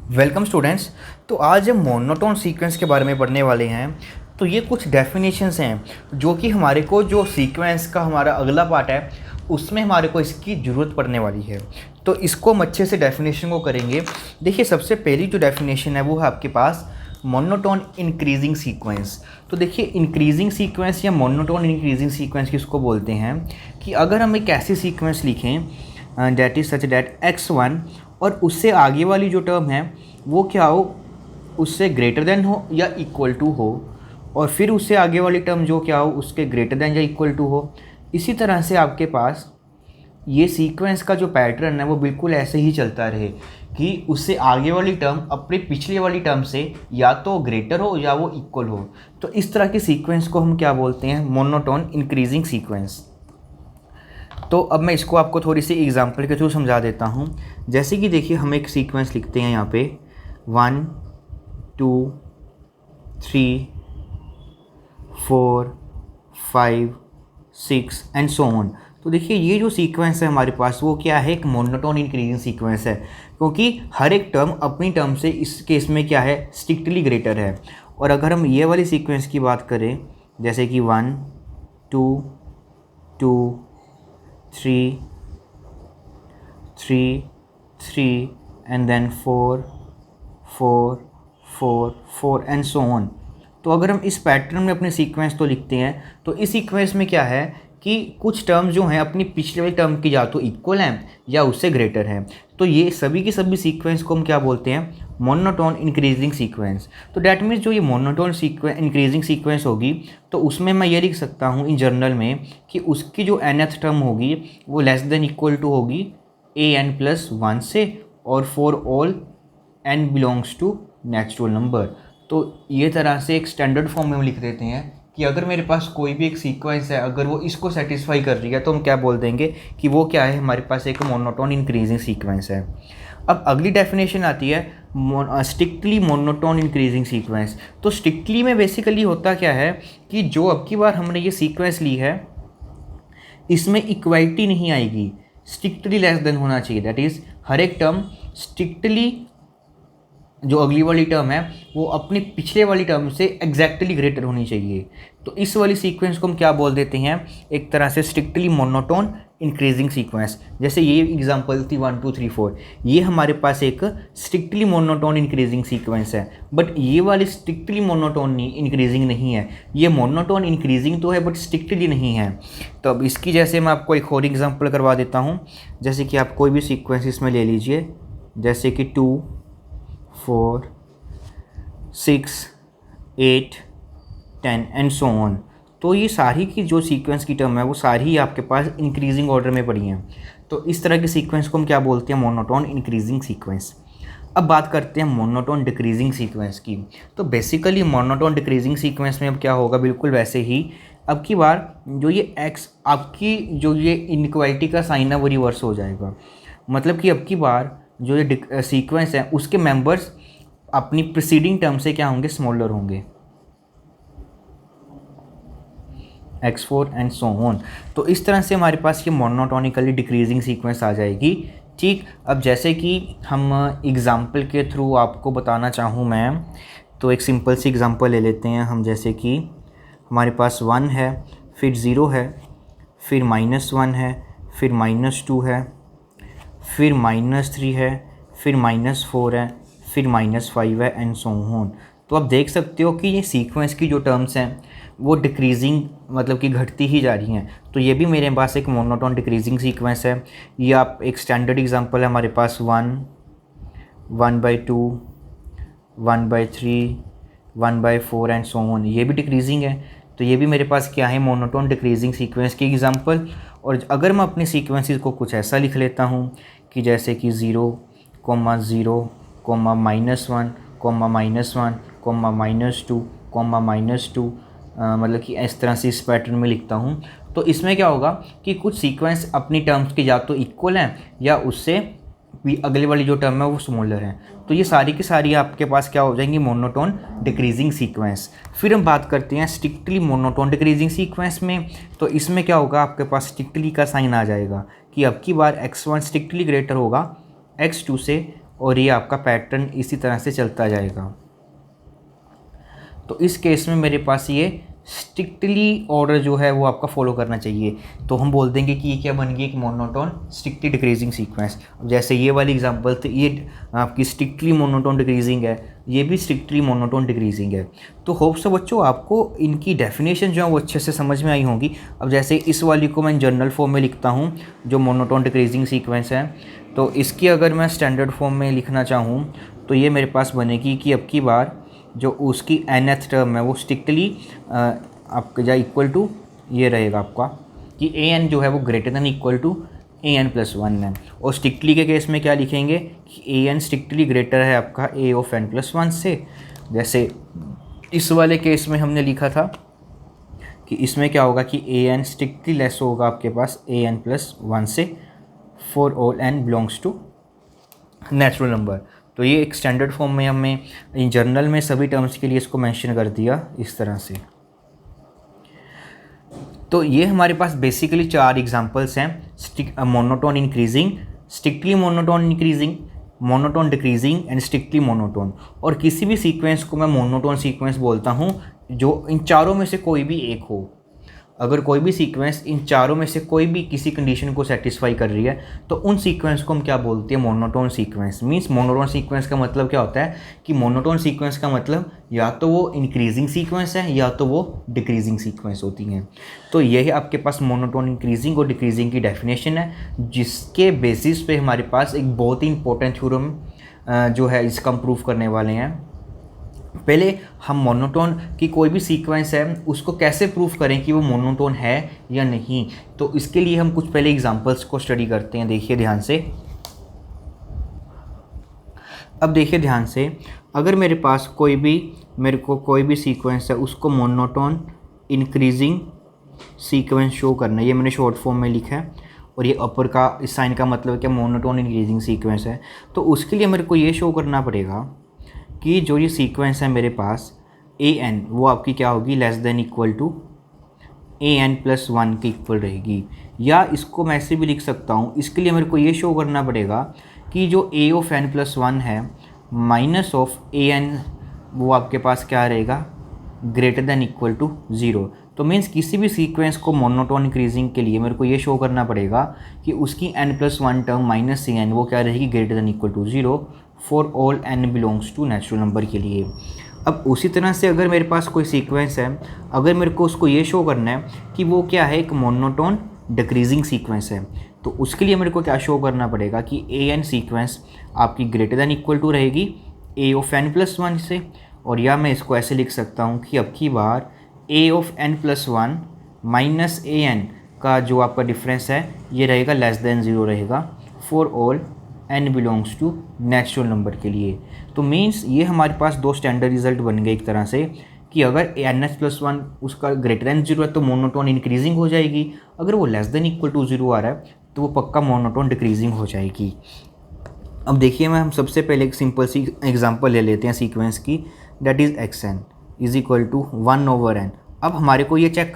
Welcome students. तो आज हम मोनोटोन सीक्वेंस के बारे में पढ़ने वाले हैं। तो ये कुछ डेफिनेशंस हैं जो कि हमारे को जो सीक्वेंस का हमारा अगला पार्ट है उसमें हमारे को इसकी ज़रूरत पड़ने वाली है। तो इसको हम अच्छे से डेफिनेशन को करेंगे। देखिए, सबसे पहली जो डेफिनेशन है वो है आपके पास मोनोटोन इंक्रीजिंग सीक्वेंस। तो देखिए, इंक्रीजिंग सीक्वेंस या मोनोटोन इंक्रीजिंग सीक्वेंस किसको बोलते हैं कि अगर हम एक ऐसी सीक्वेंस लिखें that is such that x1 और उससे आगे वाली जो टर्म है वो क्या हो, उससे ग्रेटर देन हो या इक्वल टू हो, और फिर उससे आगे वाली टर्म जो क्या हो उसके ग्रेटर देन या इक्वल टू हो। इसी तरह से आपके पास ये सीक्वेंस का जो पैटर्न है वो बिल्कुल ऐसे ही चलता रहे कि उससे आगे वाली टर्म अपनी पिछले वाली टर्म से या तो ग्रेटर हो या वो इक्वल हो। तो इस तरह की सीक्वेंस को हम क्या बोलते हैं, मोनोटोन इंक्रीजिंग सीक्वेंस। तो अब मैं इसको आपको थोड़ी सी एग्जांपल के थ्रू समझा देता हूँ। जैसे कि देखिए, हम एक सीक्वेंस लिखते हैं यहाँ पे 1 2 3 4 5 6 एंड सो ऑन। तो देखिए, ये जो सीक्वेंस है हमारे पास वो क्या है, एक मोनोटोन इंक्रीजिंग सीक्वेंस है, क्योंकि हर एक टर्म अपनी टर्म से इस केस में क्या है, स्ट्रिक्टली ग्रेटर है। और अगर हम ये वाली सीक्वेंस की बात करें, जैसे कि 1 2 2 3 3 3 and then 4 4 4 4 and so on. तो अगर हम इस पैटर्न में अपने सीक्वेंस तो लिखते हैं, तो इस सीक्वेंस में क्या है कि कुछ टर्म जो हैं अपनी पिछले वाली टर्म की या तो इक्वल हैं या उससे ग्रेटर हैं। तो ये सभी की सभी सीक्वेंस को हम क्या बोलते हैं, मोनोटोन इंक्रीजिंग सीक्वेंस। तो डैट मीन्स जो ये मोनोटोन इंक्रीजिंग सीक्वेंस होगी तो उसमें मैं ये लिख सकता हूँ इन जनरल में कि उसकी जो nth टर्म होगी वो लेस देन इक्वल टू होगी an+1 से, और for all n belongs to natural number. तो ये तरह से एक स्टैंडर्ड फॉर्म में हम लिख देते हैं कि अगर मेरे पास कोई भी एक सीक्वेंस है, अगर वो इसको सेटिस्फाई कर रही है तो हम क्या बोल देंगे कि वो क्या है, हमारे पास एक मोनोटोन इंक्रीजिंग सीक्वेंस है। अब अगली डेफिनेशन आती है स्ट्रिक्टली मोनोटोन इंक्रीजिंग सीक्वेंस। तो स्ट्रिक्टली में बेसिकली होता क्या है कि जो अब की बार हमने ये सीक्वेंस ली है इसमें इक्वालिटी नहीं आएगी, स्ट्रिक्टली लेस देन होना चाहिए। दैट इज़ हर एक टर्म स्ट्रिक्टली, जो अगली वाली टर्म है वो अपनी पिछले वाली टर्म से एग्जैक्टली ग्रेटर होनी चाहिए। तो इस वाली सीक्वेंस को हम क्या बोल देते हैं, एक तरह से स्ट्रिक्टली मोनोटोन इंक्रीजिंग सीक्वेंस। जैसे ये एग्जांपल थी 1 2 3 4, ये हमारे पास एक स्ट्रिक्टली मोनोटोन इंक्रीजिंग सीक्वेंस है, बट ये वाली स्ट्रिक्टली मोनोटोन इंक्रीजिंग नहीं है। ये मोनोटोन इंक्रीजिंग तो है बट स्ट्रिक्टली नहीं है। तो अब इसकी जैसे मैं आपको एक और एग्जाम्पल करवा देता हूँ। जैसे कि आप कोई भी सीक्वेंस इसमें ले लीजिए, जैसे कि 2 4 6 8 10 एंड सो ऑन। तो ये सारी की जो सीक्वेंस की टर्म है वो सारी आपके पास इंक्रीजिंग ऑर्डर में पड़ी हैं। तो इस तरह की सीक्वेंस को हम क्या बोलते हैं, मोनोटोन इंक्रीजिंग सीक्वेंस। अब बात करते हैं मोनोटोन डिक्रीजिंग सीक्वेंस की। तो बेसिकली मोनोटोन डिक्रीजिंग सीक्वेंस में अब क्या होगा, बिल्कुल वैसे ही अब की बार जो ये एक्स आपकी जो ये इनइक्वालिटी का साइन है वो रिवर्स हो जाएगा। मतलब कि अब की बार जो ये सीक्वेंस है उसके मेंबर्स अपनी प्रीसीडिंग टर्म से क्या होंगे, स्मॉलर होंगे, x4 एंड सो ऑन। तो इस तरह से हमारे पास ये मोनोटोनिकली डिक्रीजिंग सीक्वेंस आ जाएगी। ठीक, अब जैसे कि हम एग्जाम्पल के थ्रू आपको बताना चाहूँ मैं, तो एक सिंपल सी एग्जाम्पल ले लेते हैं हम। जैसे कि हमारे पास 1 है, फिर 0 है, फिर -1 है, फिर -2 है, फिर -3 है, फिर -4 है, फिर -5 है एंड सो ऑन। तो आप देख सकते हो कि ये सीक्वेंस की जो टर्म्स हैं वो डिक्रीजिंग मतलब कि घटती ही जा रही हैं। तो ये भी मेरे पास एक मोनोटोन डिक्रीजिंग सीक्वेंस है। ये आप एक स्टैंडर्ड एग्जांपल है हमारे पास 1 1/2 1/3 1/4 एंड सो ऑन, ये भी डिक्रीजिंग है। तो ये भी मेरे पास क्या है, मोनोटोन डिक्रीजिंग सीक्वेंस की एग्जांपल। और अगर मैं अपने सीक्वेंसेस को कुछ ऐसा लिख लेता हूँ कि जैसे कि 0 0 -1 -1 -2 -2, मतलब कि इस तरह से इस पैटर्न में लिखता हूँ। तो इसमें क्या होगा कि कुछ सीक्वेंस अपनी टर्म्स के या तो इक्वल हैं या उससे भी अगले वाली जो टर्म है वो स्मॉलर है। तो ये सारी की सारी आपके पास क्या हो जाएंगी, मोनोटोन डिक्रीजिंग सीक्वेंस। फिर हम बात करते हैं स्ट्रिक्टली मोनोटोन डिक्रीजिंग सीक्वेंस में। तो इसमें क्या होगा, आपके पास स्ट्रिक्टली का साइन आ जाएगा कि अब की बार x1 स्ट्रिक्टली ग्रेटर होगा x2 से, और ये आपका पैटर्न इसी तरह से चलता जाएगा। तो इस केस में मेरे पास ये स्ट्रिक्टली ऑर्डर जो है वो आपका फॉलो करना चाहिए। तो हम बोल देंगे कि ये क्या बन गई, एक मोनोटोन स्ट्रिक्टली डिक्रीजिंग सीक्वेंस। अब जैसे ये वाली एग्जांपल थी, ये आपकी स्ट्रिक्टली मोनोटोन डिक्रीजिंग है, ये भी स्ट्रिक्टली मोनोटोन डिक्रीजिंग है। तो होप सो बच्चों आपको इनकी डेफिनेशन जो है वो अच्छे से समझ में आई होंगी। अब जैसे इस वाली को मैं जनरल फॉर्म में लिखता हूँ जो मोनोटोन डिक्रीजिंग सीक्वेंस है, तो इसकी अगर मैं स्टैंडर्ड फॉर्म में लिखना चाहूँ तो ये मेरे पास बनेगी कि अब की बार जो उसकी nth टर्म है वो स्ट्रिक्टली आपका जो इक्वल टू ये रहेगा आपका कि ए एन जो है वो greater than equal to a n plus one है। और स्ट्रिक्टली के केस में क्या लिखेंगे कि ए एन स्ट्रिक्टली ग्रेटर है आपका ए ऑफ एन प्लस वन से। जैसे इस वाले केस में हमने लिखा था कि इसमें क्या होगा कि ए एन स्ट्रिक्टली लेस होगा आपके पास ए एन प्लस वन से for all n belongs to natural number. तो ये एक स्टैंडर्ड फॉर्म में हमने इन जर्नल में सभी टर्म्स के लिए इसको मेंशन कर दिया इस तरह से। तो ये हमारे पास बेसिकली 4 एग्जांपल्स हैं, monotone increasing, strictly monotone increasing, monotone decreasing and strictly monotone. और किसी भी सीक्वेंस को मैं मोनोटोन सीक्वेंस बोलता हूँ जो इन चारों में से कोई भी एक हो। अगर कोई भी सीक्वेंस इन चारों में से कोई भी किसी कंडीशन को सेटिस्फाई कर रही है तो उन सीक्वेंस को हम क्या बोलते हैं, monotone sequence. Means monotone sequence का मतलब क्या होता है कि मोनोटोन सीक्वेंस का मतलब या तो वो इंक्रीजिंग सीक्वेंस है या तो वो डिक्रीजिंग सीक्वेंस होती हैं। तो यही आपके पास मोनोटोन इंक्रीजिंग और डिक्रीजिंग की डेफिनेशन है, जिसके बेसिस पे हमारे पास एक बहुत ही इंपॉर्टेंट थ्योरम जो है इसका हम प्रूफ करने वाले हैं। पहले हम मोनोटोन की कोई भी सीक्वेंस है उसको कैसे प्रूफ करें कि वो मोनोटोन है या नहीं, तो इसके लिए हम कुछ पहले एग्जांपल्स को स्टडी करते हैं। देखिए ध्यान से, अब देखिए ध्यान से, अगर मेरे पास कोई भी सीक्वेंस है उसको मोनोटोन इंक्रीजिंग सीक्वेंस शो करना है, ये मैंने शॉर्ट फॉर्म में लिखा है और ये अपर का इस साइन का मतलब क्या मोनोटोन इंक्रीजिंग सीक्वेंस है। तो उसके लिए मेरे को ये शो करना पड़ेगा कि जो ये सीक्वेंस है मेरे पास ए एन वो आपकी क्या होगी, less than equal to a n plus one के इक्वल रहेगी। या इसको मैं ऐसे भी लिख सकता हूँ, इसके लिए मेरे को ये शो करना पड़ेगा कि जो a of n plus one है माइनस ऑफ ए एन वो आपके पास क्या रहेगा, greater than equal to zero. तो मीन्स किसी भी सीक्वेंस को मोनोटोन इंक्रीजिंग के लिए मेरे को ये शो करना पड़ेगा कि उसकी n plus one term minus c n वो क्या रहेगी, greater than equal to zero for all n belongs to natural number के लिए। अब उसी तरह से अगर मेरे पास कोई सीक्वेंस है, अगर मेरे को उसको ये शो करना है कि वो क्या है, एक मोनोटोन डिक्रीजिंग सीक्वेंस है, तो उसके लिए मेरे को क्या शो करना पड़ेगा कि ए एन सीक्वेंस आपकी ग्रेटर देन इक्वल टू रहेगी ए ऑफ एन प्लस वन से। और या मैं इसको ऐसे लिख सकता हूँ कि अब की बार a of n plus one minus a n का जो आपका डिफरेंस है ये रहेगा लेस देन ज़ीरो रहेगा for all n belongs to natural number के लिए। तो मीन्स ये हमारे पास 2 स्टैंडर्ड रिजल्ट बन गए एक तरह से कि अगर एन एच प्लस वन उसका ग्रेटर देन ज़ीरो है तो मोनोटोन इंक्रीजिंग हो जाएगी, अगर वो less than equal to zero आ रहा है तो वो पक्का मोनोटोन डिक्रीजिंग हो जाएगी। अब देखिए मैं हम सबसे पहले एक सिंपल सी एग्जांपल ले लेते हैं सीक्वेंस की, that is x n is equal to 1/n। अब हमारे को ये चेक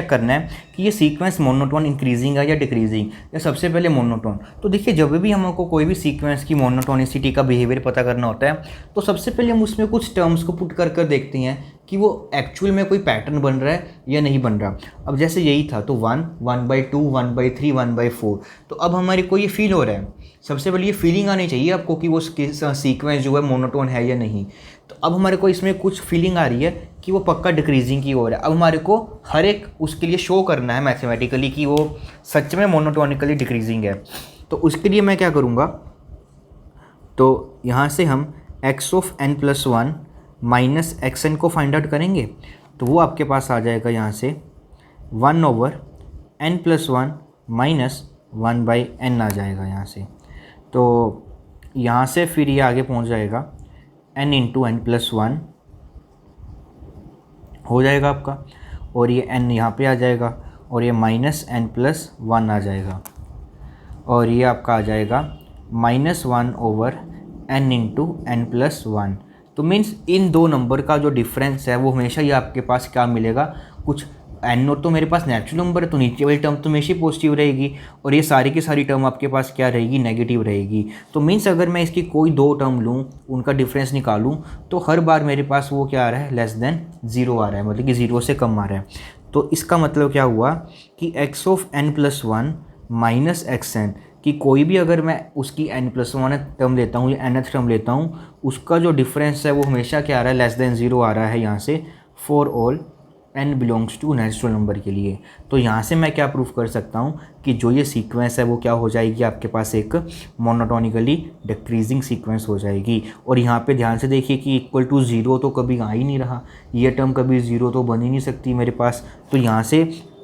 करना है कि ये सीक्वेंस मोनोटोन इंक्रीजिंग है या डिक्रीजिंग, या सबसे पहले मोनोटोन। तो देखिए जब भी हमको कोई भी सीक्वेंस की मोनोटोनिसिटी का बिहेवियर पता करना होता है तो सबसे पहले हम उसमें कुछ टर्म्स को पुट कर देखते हैं कि वो एक्चुअल में कोई पैटर्न बन रहा है या नहीं बन रहा। अब जैसे यही था तो 1, 1/2, 1/3, 1/4। तो अब हमारे को ये फील हो रहा है, सबसे पहले ये फीलिंग आनी चाहिए आपको कि वो सीक्वेंस जो है मोनोटोन है या नहीं। तो अब हमारे को इसमें कुछ फीलिंग आ रही है कि वो पक्का डिक्रीजिंग की ओर है। अब हमारे को हर एक उसके लिए शो करना है मैथमेटिकली कि वो सच में मोनोटोनिकली डिक्रीजिंग है। तो उसके लिए मैं क्या करूँगा, तो यहाँ से हम x of n plus one minus x n को फाइंड आउट करेंगे, तो वो आपके पास आ जाएगा यहाँ से 1/n plus one minus 1/n आ जाएगा यहाँ से। तो यहाँ से फिर ये आगे पहुँच जाएगा n into n plus one हो जाएगा आपका, और ये n यहाँ पे आ जाएगा और ये माइनस n प्लस वन आ जाएगा, और ये आपका आ जाएगा -1/n into n plus one. तो मीन्स इन दो नंबर का जो डिफरेंस है वो हमेशा ही आपके पास क्या मिलेगा, कुछ एन नोट तो मेरे पास नेचुरल नंबर है, तो नीचे वाली टर्म तो हमेशा पॉजिटिव रहेगी और ये सारी की सारी टर्म आपके पास क्या रहेगी, नेगेटिव रहेगी। तो मीन्स अगर मैं इसकी कोई दो टर्म लूँ, उनका डिफरेंस निकालूँ, तो हर बार मेरे पास वो क्या आ रहा है, लेस देन 0 आ रहा है, मतलब कि 0 से कम आ रहा है। तो इसका मतलब क्या हुआ कि x of n+1 minus x n कि कोई भी अगर मैं उसकी n+1 टर्म लेता हूँ या nth टर्म लेता हूँ, उसका जो डिफरेंस है वो हमेशा क्या आ रहा है, लेस देन 0 आ रहा है यहाँ से, for all n belongs to natural number के लिए। तो यहाँ से मैं क्या प्रूफ कर सकता हूँ कि जो ये सीक्वेंस है वो क्या हो जाएगी, आपके पास एक मोनोटोनिकली डिक्रीजिंग सीक्वेंस हो जाएगी। और यहाँ पे ध्यान से देखिए कि इक्वल टू 0 तो कभी आ ही नहीं रहा, ये टर्म कभी 0 तो बन ही नहीं सकती मेरे पास। तो यहाँ से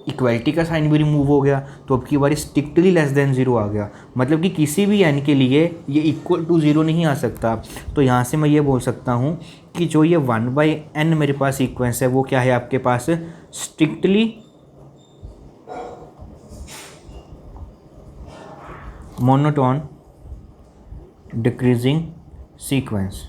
इक्वलिटी का साइन भी रिमूव हो गया, तो अब की बारी स्ट्रिक्टली लेस देन 0 आ गया, मतलब कि किसी भी n के लिए ये इक्वल टू 0 नहीं आ सकता। तो यहाँ से मैं ये बोल सकता हूँ कि जो ये 1/n मेरे पास सीक्वेंस है वो क्या है, आपके पास स्ट्रिक्टली मोनोटोन डिक्रीजिंग सीक्वेंस।